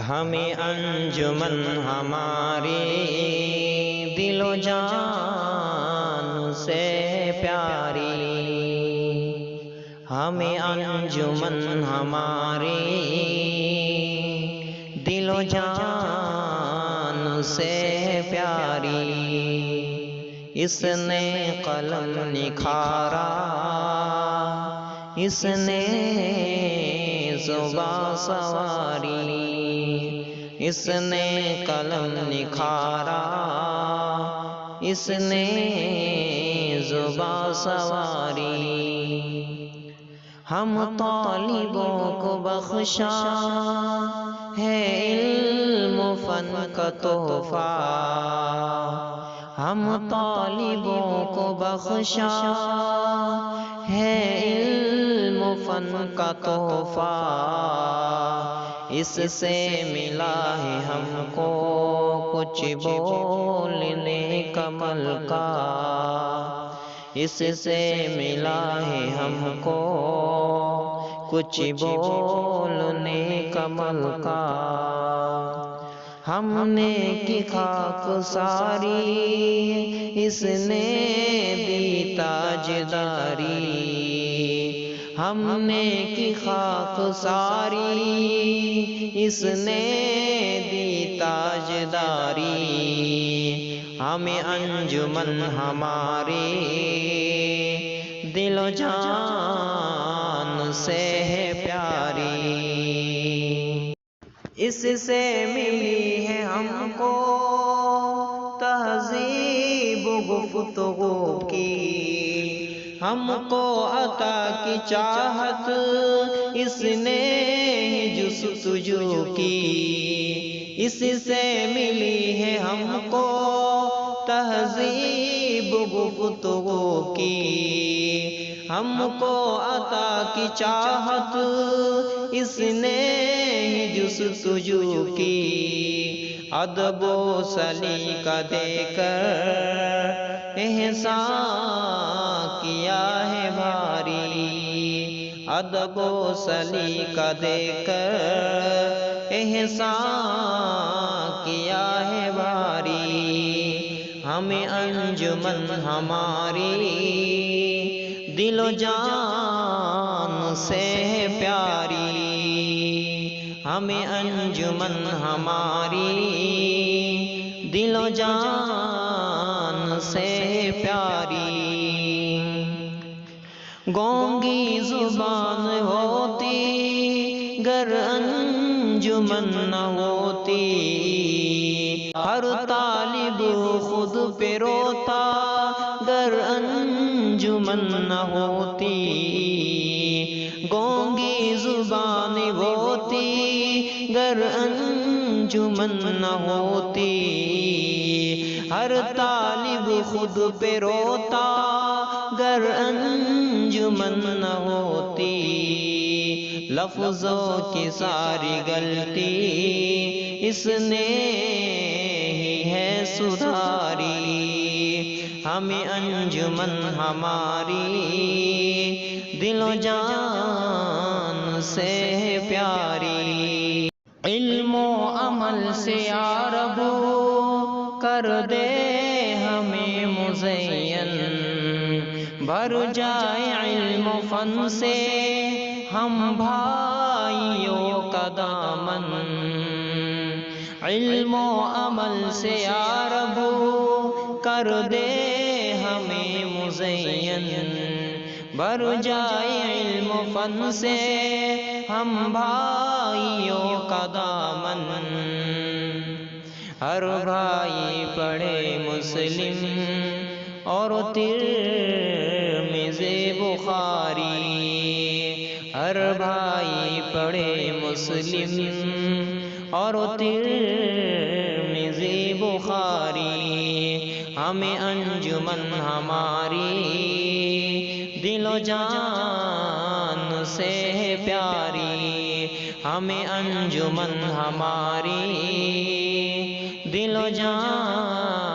ہمیں انجمن ہماری دل و جان سے پیاری، ہمیں انجمن ہماری دل و جان سے پیاری، اس نے قلم نکھارا، اس نے زباں سواری، اس نے قلم نکھارا، اس نے زباں سواری، ہم طالبوں کو بخشا ہے علم و فن کا تحفہ، ہم طالبوں کو بخشا ہے علم و فن کا تحفہ، اس سے ملا ہے ہم کو کچھ بولنے کا ملکہ، اس سے ملا ہے ہم کو کچھ بولنے کا ملکہ، ہم نے کی خاک ساری، اس نے دی تاجداری، ہم نے کی خاک ساری، اس نے دی تاجداری، ہمیں انجمن ہماری دل و جان سے ہے پیاری، اس سے ملی ہے ہم کو تہذیب و گفتگو کی، ہم کو عطا کی چاہت اس نے جستجو کی، اس سے ملی ہے ہم کو تہذیب و گفتگو کی، ہم کو عطا کی چاہت اس نے جستجو کی، ادب و سلیقہ دے کر احسان کیا ہے بھاری، ادب و سلیقہ دے کر احسان کیا ہے بھاری، ہمیں انجمن ہماری دل و جان سے پیاری، ہمیں انجمن ہماری دل و جان سے پیاری، گونگی زبان ہوتی گر انجمن نہ ہوتی، ہر طالب خود پہ روتا گر انجمن نہ ہوتی، گونگی زبان ہوتی گر انجمن نہ ہوتی، ہر طالب خود پہ روتا گر انجمن نہ ہوتی، لفظوں کی ساری غلطی اس نے ہی ہے سدھاری، ہمیں انجمن ہماری دل و جان سے پیاری، علم و عمل سے یا رب کر دے ہمیں مزین، بھر جائے علم و فن سے ہم بھائیوں کا دامن، علم و عمل سے یا رب کر دے ہمیں مزین، بھر جائے علم و فن سے ہم بھائیوں کا دامن، ہر بھائی پڑھے مسلم اور ترمذی بخاری، ہر بھائی پڑھے مسلم اور ترمذی بخاری، ہمیں انجمن ہماری دل و جان سے پیاری، ہمیں انجمن ہماری دل و جان